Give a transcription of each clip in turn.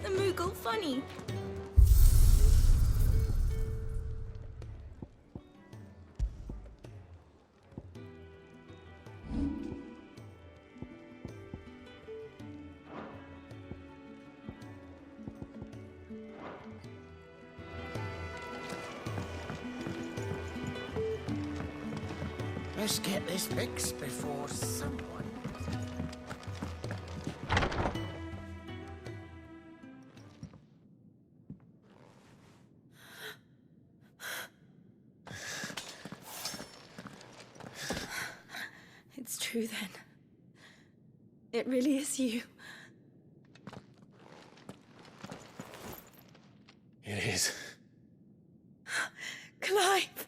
the Moogle funny. Let's get this fixed before someone... It's true then. It really is you. It is. Clive!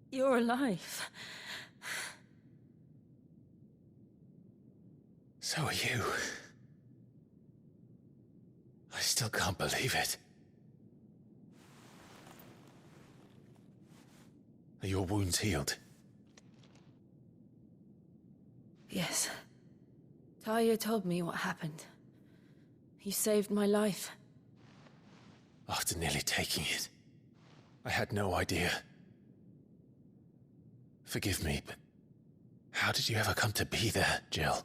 You're alive. So are you. I still can't believe it. Are your wounds healed? Yes. Talia told me what happened. You saved my life. After nearly taking it, I had no idea. Forgive me, but how did you ever come to be there, Jill?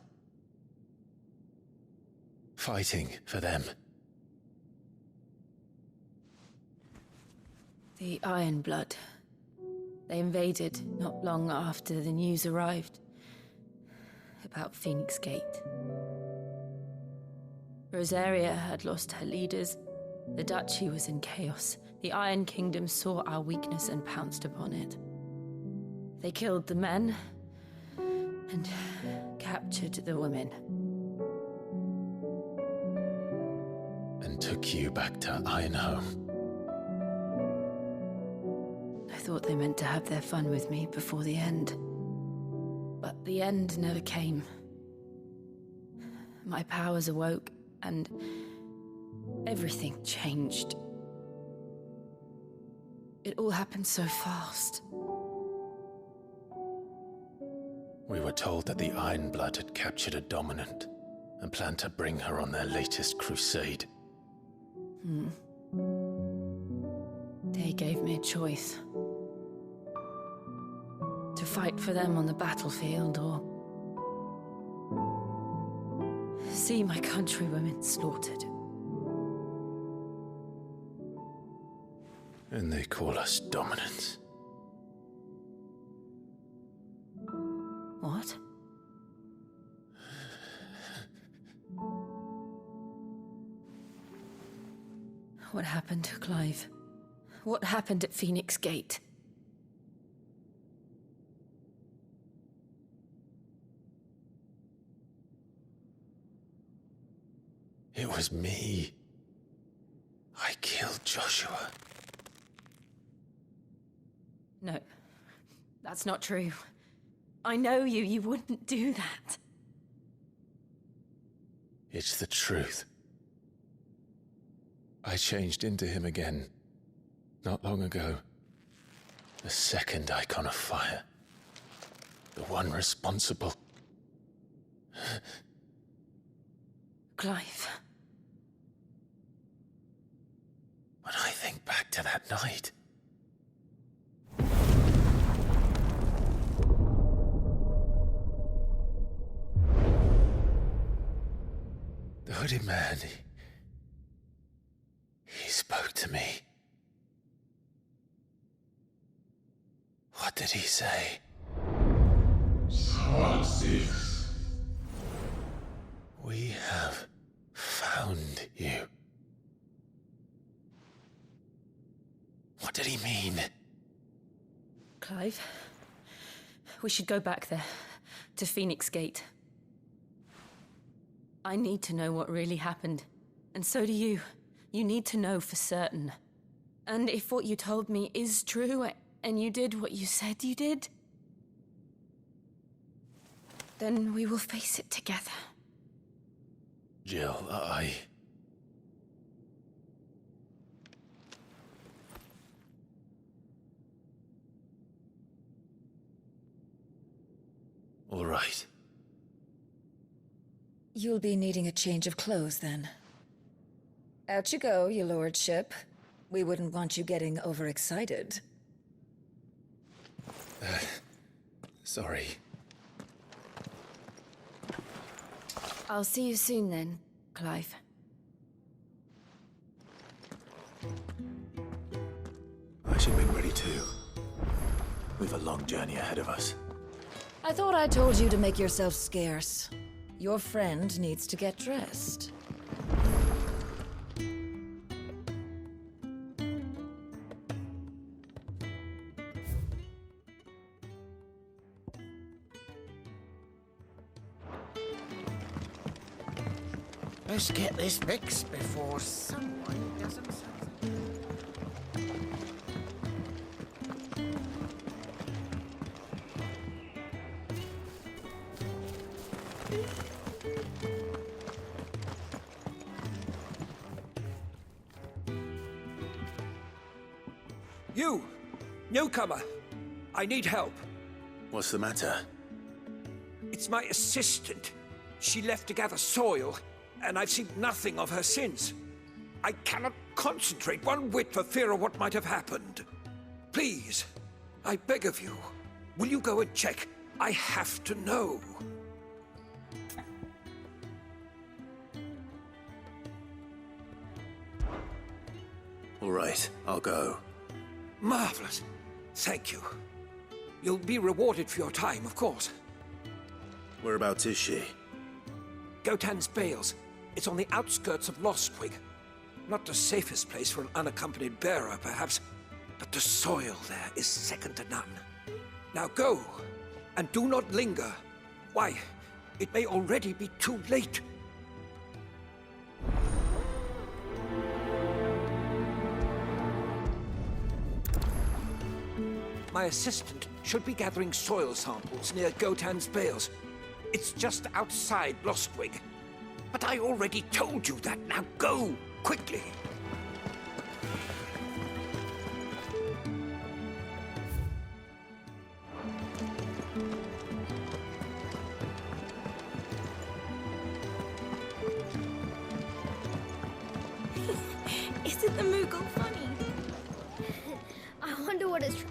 Fighting for them. The Iron Blood. They invaded not long after the news arrived about Phoenix Gate. Rosaria had lost her leaders. The Duchy was in chaos. The Iron Kingdom saw our weakness and pounced upon it. They killed the men and captured the women. And took you back to Ironhome. I thought they meant to have their fun with me before the end. But the end never came. My powers awoke, and everything changed. It all happened so fast. We were told that the Iron Blood had captured a dominant and planned to bring her on their latest crusade. They gave me a choice. To fight for them on the battlefield, or see my countrywomen slaughtered. And they call us dominants. What? What happened to Clive? What happened at Phoenix Gate? It was me. I killed Joshua. No, that's not true. I know you. You wouldn't do that. It's the truth. I changed into him again, not long ago. The second icon of fire. The one responsible. Clive. When I think back to that night... The hooded man, he spoke to me. What did he say? XVI. We have found you. What did he mean? Clive, we should go back there, to Phoenix Gate. I need to know what really happened, and so do you. You need to know for certain. And if what you told me is true, and you did what you said you did, then we will face it together. Jill, All right. You'll be needing a change of clothes, then. Out you go, your lordship. We wouldn't want you getting overexcited. Sorry. I'll see you soon then, Clive. I should make ready too. We've a long journey ahead of us. I thought I told you to make yourself scarce. Your friend needs to get dressed. Let's get this fixed before someone doesn't something. You! Newcomer! I need help. What's the matter? It's my assistant. She left to gather soil, and I've seen nothing of her since. I cannot concentrate one whit for fear of what might have happened. Please, I beg of you, will you go and check? I have to know. All right, I'll go. Marvelous. Thank you. You'll be rewarded for your time, of course. Whereabouts is she? Gotan's Bales. It's on the outskirts of Lostwig. Not the safest place for an unaccompanied bearer, perhaps, but the soil there is second to none. Now go, and do not linger. Why, it may already be too late. My assistant should be gathering soil samples near Gotan's Bales. It's just outside Lostwig. But I already told you that. Now go, quickly. Isn't the Moogle funny? I wonder what it's...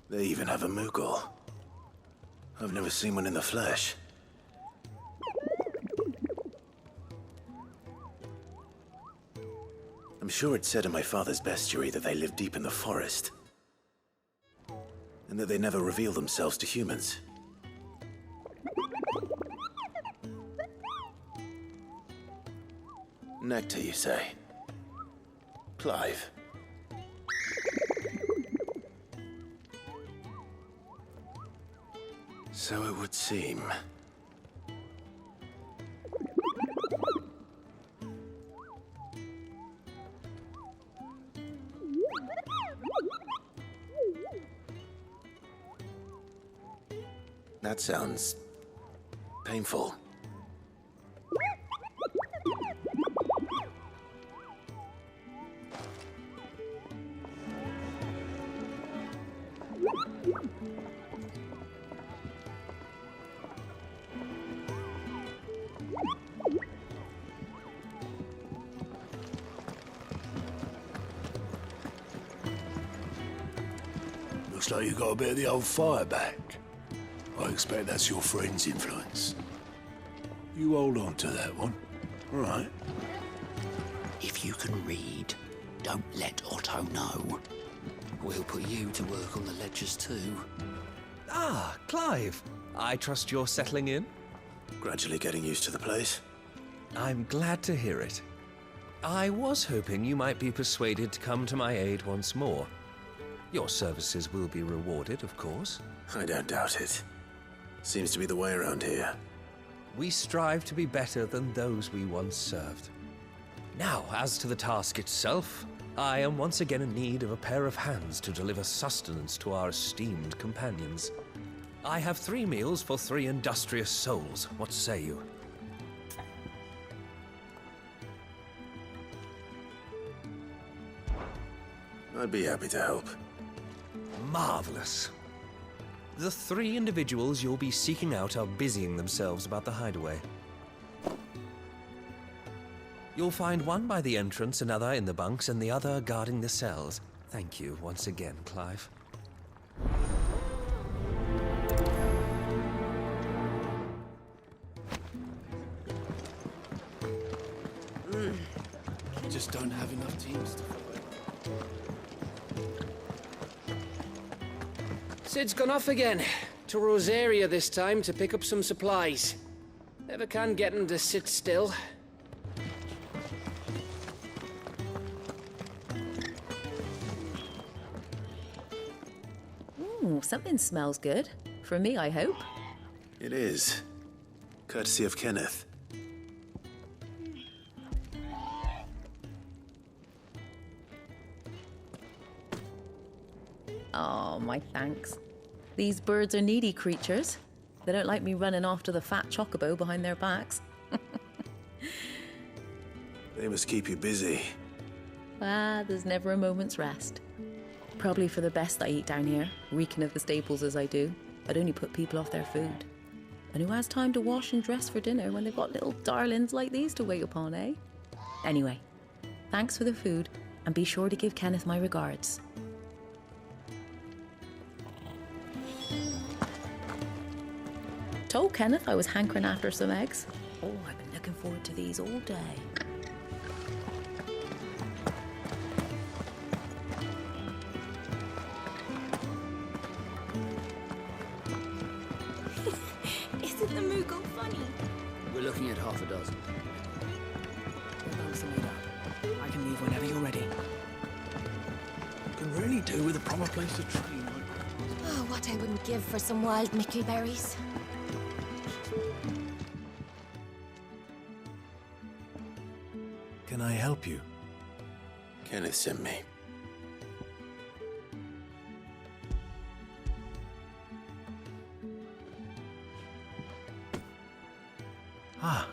They even have a Moogle. I've never seen one in the flesh. I'm sure it said in my father's bestiary that they live deep in the forest. And that they never reveal themselves to humans. Nectar, you say? Clive. So it would seem. That sounds painful. Looks like you got a bit of the old fire back. I expect that's your friend's influence. You hold on to that one, all right? If you can read, don't let Otto know. We'll put you to work on the ledgers too. Ah, Clive. I trust you're settling in? Gradually getting used to the place. I'm glad to hear it. I was hoping you might be persuaded to come to my aid once more. Your services will be rewarded, of course. I don't doubt it. Seems to be the way around here. We strive to be better than those we once served. Now, as to the task itself, I am once again in need of a pair of hands to deliver sustenance to our esteemed companions. I have 3 meals for 3 industrious souls. What say you? I'd be happy to help. Marvelous. The 3 individuals you'll be seeking out are busying themselves about the hideaway. You'll find one by the entrance, another in the bunks, and the other guarding the cells. Thank you once again, Clive. Just don't have enough teams to fight. Sid's gone off again. To Rosaria this time to pick up some supplies. Never can get him to sit still. Ooh, something smells good. For me, I hope. It is. Courtesy of Kenneth. Oh, my thanks. These birds are needy creatures. They don't like me running after the fat chocobo behind their backs. They must keep you busy. There's never a moment's rest. Probably for the best I eat down here, reeking of the staples as I do. I'd only put people off their food. And who has time to wash and dress for dinner when they've got little darlings like these to wait upon, eh? Anyway, thanks for the food, and be sure to give Kenneth my regards. Told Kenneth I was hankering after some eggs. Oh, I've been looking forward to these all day. Isn't the Moogle funny? We're looking at half a dozen. I can leave whenever you're ready. Can really do with a proper place to train. Oh, what I wouldn't give for some wild mickleberries. Can I help you? Kenneth sent me. Ah,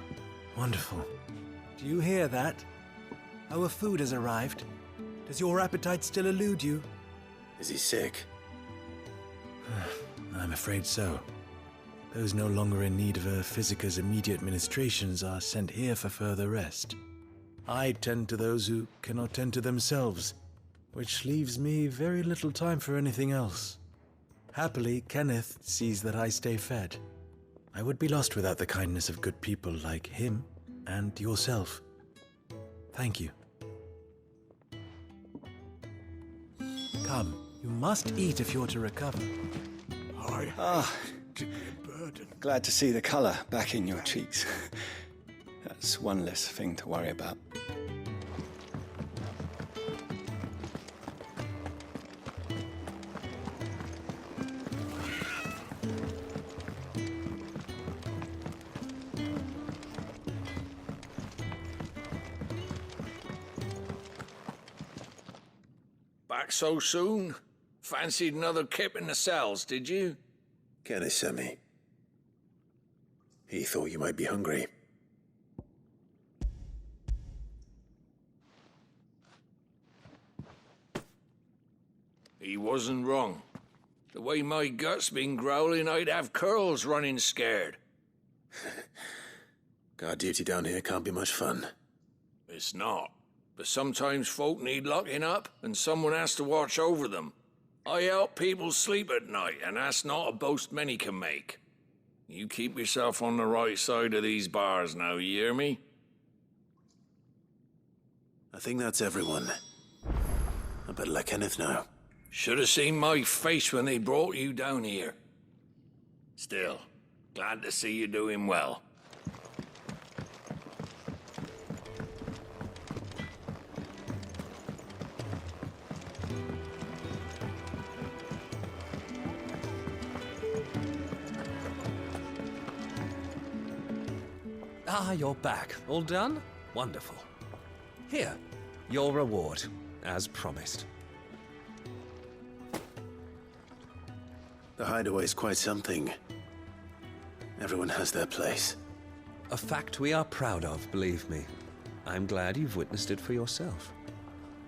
wonderful. Do you hear that? Our food has arrived. Does your appetite still elude you? Is he sick? I'm afraid so. Those no longer in need of a Physica's immediate ministrations are sent here for further rest. I tend to those who cannot tend to themselves, which leaves me very little time for anything else. Happily, Kenneth sees that I stay fed. I would be lost without the kindness of good people like him and yourself. Thank you. Come, you must eat if you're to recover. Glad to see the colour back in your cheeks. That's one less thing to worry about. Back so soon? Fancied another kip in the cells, did you? Kenneth sent me. He thought you might be hungry. He wasn't wrong. The way my gut's been growling, I'd have curls running scared. Guard duty down here can't be much fun. It's not. But sometimes folk need locking up, and someone has to watch over them. I help people sleep at night, and that's not a boast many can make. You keep yourself on the right side of these bars now, you hear me? I think that's everyone. I better let Kenneth know. Should have seen my face when they brought you down here. Still, glad to see you doing well. Ah, you're back. All done? Wonderful. Here, your reward, as promised. The hideaway's quite something. Everyone has their place. A fact we are proud of, believe me. I'm glad you've witnessed it for yourself.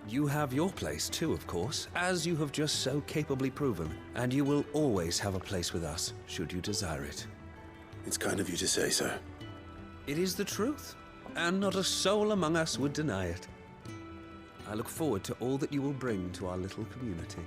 You have your place too, of course, as you have just so capably proven, and you will always have a place with us, should you desire it. It's kind of you to say so. It is the truth. and not a soul among us would deny it. I look forward to all that you will bring to our little community.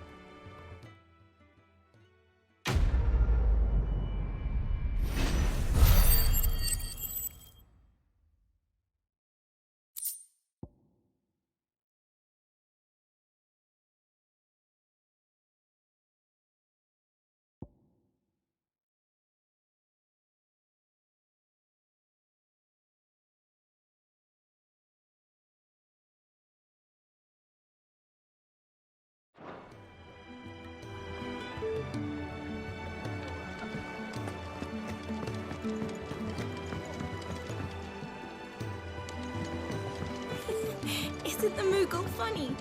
Isn't the Moogle funny?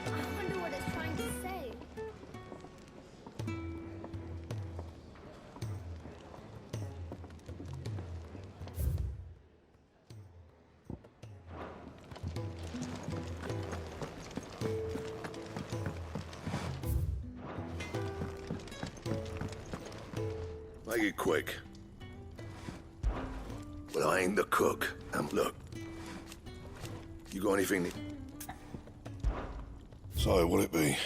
I wonder what it's trying to say. Make it quick. But I ain't the cook. And look, you got anything that... So, what'll it be?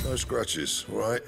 No scratches, all right?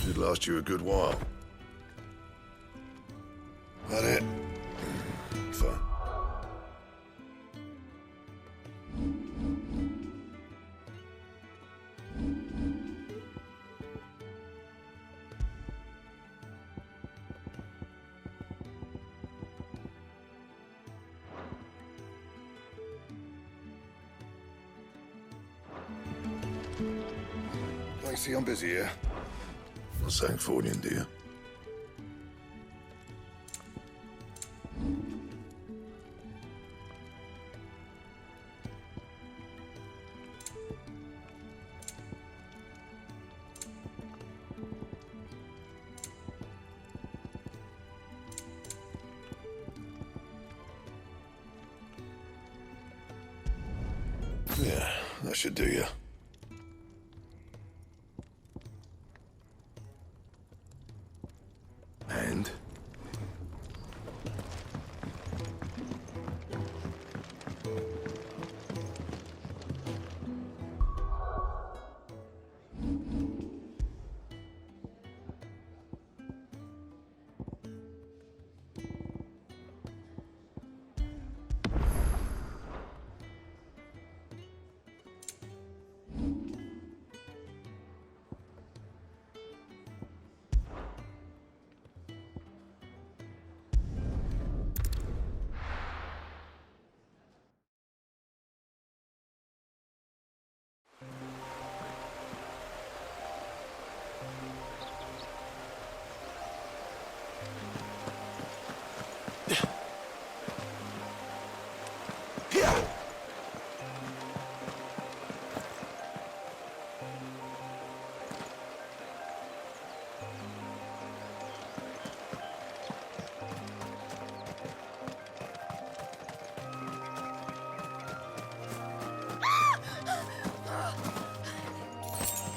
Should last you a good while. That it? Fine. I see I'm busy here. Not saying for you, dear. Yeah, that should do you. And?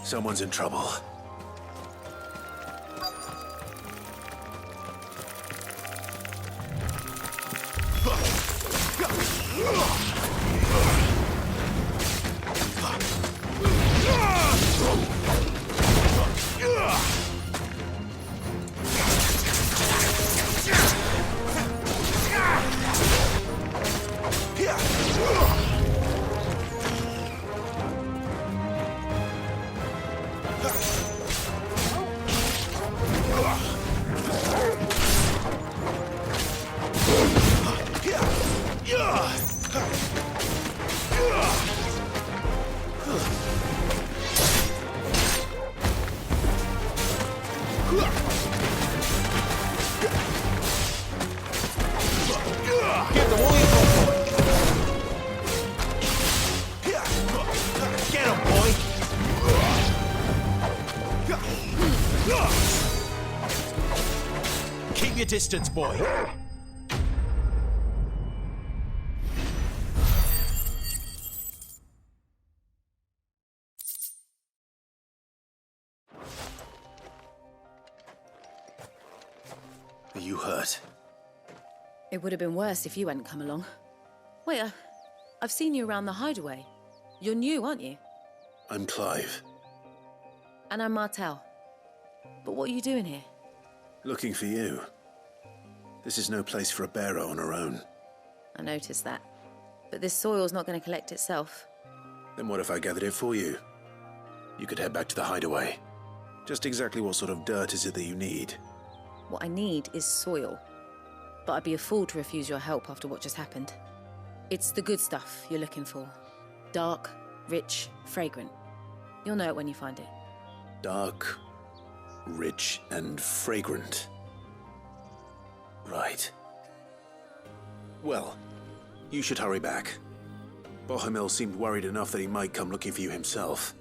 Someone's in trouble. your distance, boy! Are you hurt? It would have been worse if you hadn't come along. Wait, I've seen you around the hideaway. You're new, aren't you? I'm Clive. And I'm Martel. But what are you doing here? Looking for you. This is no place for a bearer on her own. I noticed that. But this soil's not going to collect itself. Then what if I gathered it for you? You could head back to the hideaway. Just exactly what sort of dirt is it that you need? What I need is soil. But I'd be a fool to refuse your help after what just happened. It's the good stuff you're looking for. Dark, rich, fragrant. You'll know it when you find it. Dark, rich, and fragrant. Right. Well, you should hurry back. Bohemil seemed worried enough that he might come looking for you himself.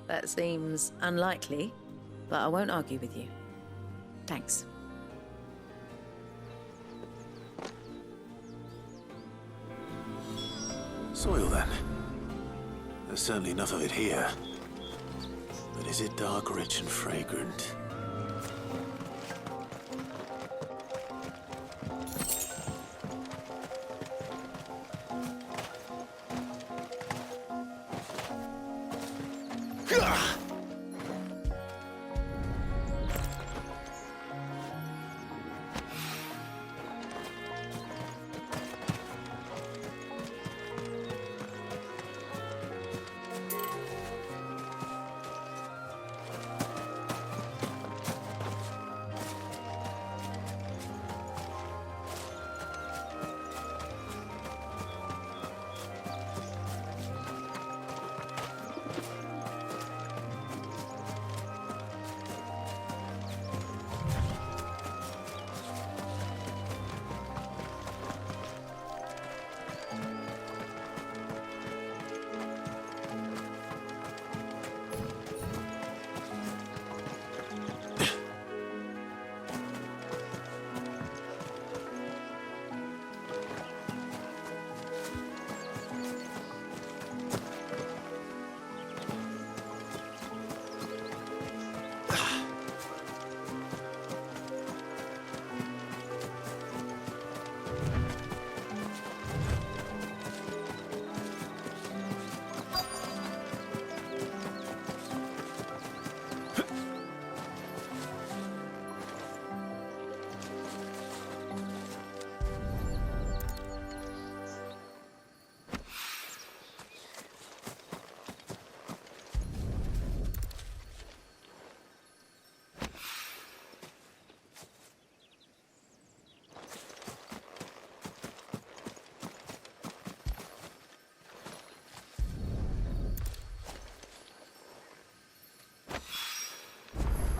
That seems unlikely, but I won't argue with you. Thanks. Soil, then. There's certainly enough of it here. But is it dark, rich, and fragrant?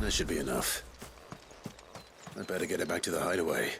That should be enough. I'd better get it back to the hideaway.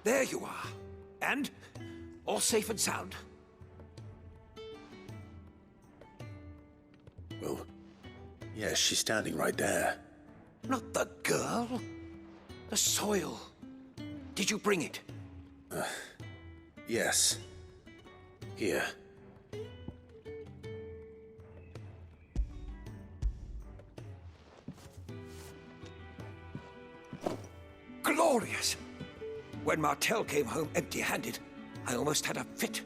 There you are. And? All safe and sound? Well, yes, she's standing right there. Not the girl. The soil. Did you bring it? Yes. Here. Glorious! When Martel came home empty-handed, I almost had a fit.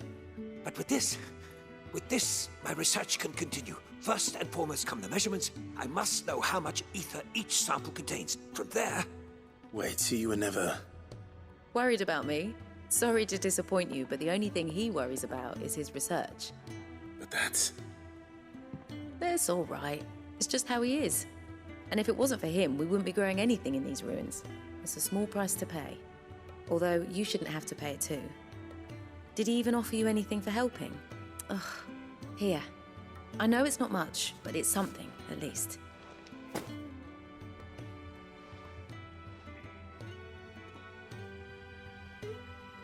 But with this, my research can continue. First and foremost come the measurements. I must know how much ether each sample contains. From there... Wait, so you were never... Worried about me? Sorry to disappoint you, but the only thing he worries about is his research. But that's all right. It's just how he is. And if it wasn't for him, we wouldn't be growing anything in these ruins. It's a small price to pay. Although, you shouldn't have to pay it too. Did he even offer you anything for helping? Ugh. Here. I know it's not much, but it's something, at least.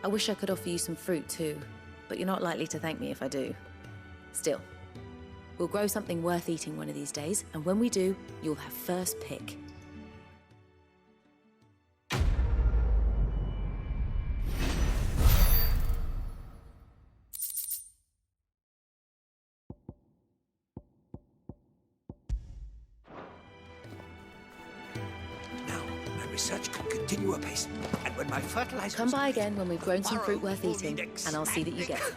I wish I could offer you some fruit too, but you're not likely to thank me if I do. Still, we'll grow something worth eating one of these days, and when we do, you'll have first pick. Research can continue apace, and when my fertilizer... Come by again when we've grown some fruit worth eating, and I'll see that you get it.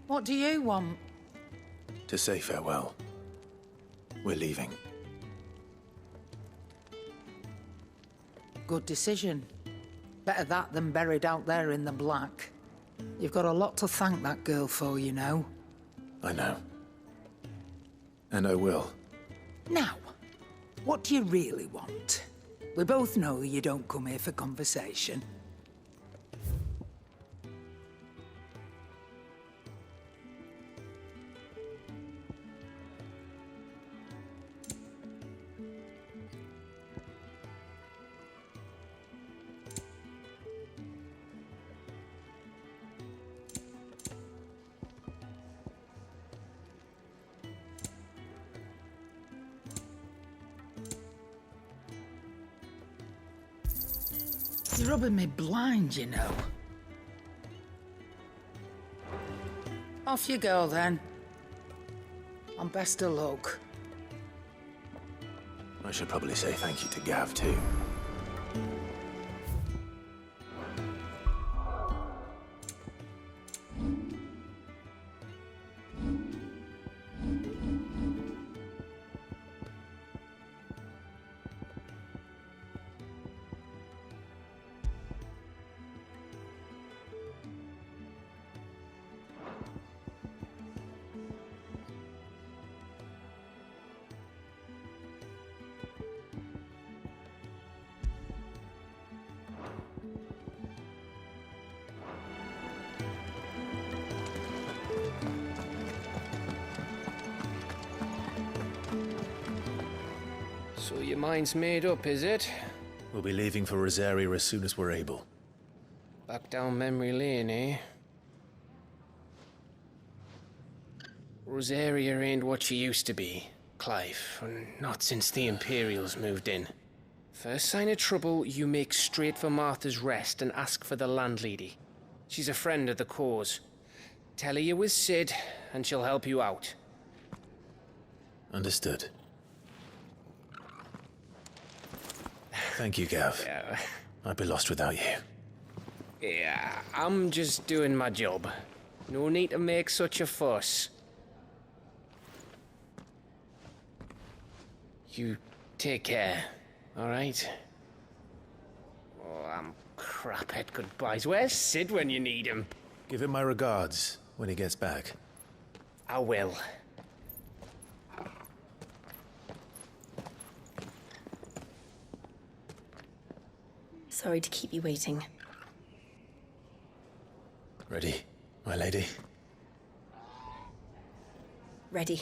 What do you want? To say farewell. We're leaving. Good decision. Better that than buried out there in the black. You've got a lot to thank that girl for, you know. I know. And I will. Now, what do you really want? We both know you don't come here for conversation. You're rubbing me blind, you know. Off you go, then. And best of luck. I should probably say thank you to Gav, too. So your mind's made up, is it? We'll be leaving for Rosaria as soon as we're able. Back down memory lane, eh? Rosaria ain't what she used to be, Clive. Not since the Imperials moved in. First sign of trouble, you make straight for Martha's Rest and ask for the landlady. She's a friend of the cause. Tell her you're with Sid, and she'll help you out. Understood. Thank you, Gav. Yeah. I'd be lost without you. Yeah, I'm just doing my job. No need to make such a fuss. You take care, all right? Oh, I'm crap at goodbyes. Where's Sid when you need him? Give him my regards when he gets back. I will. Sorry to keep you waiting. Ready, my lady? Ready.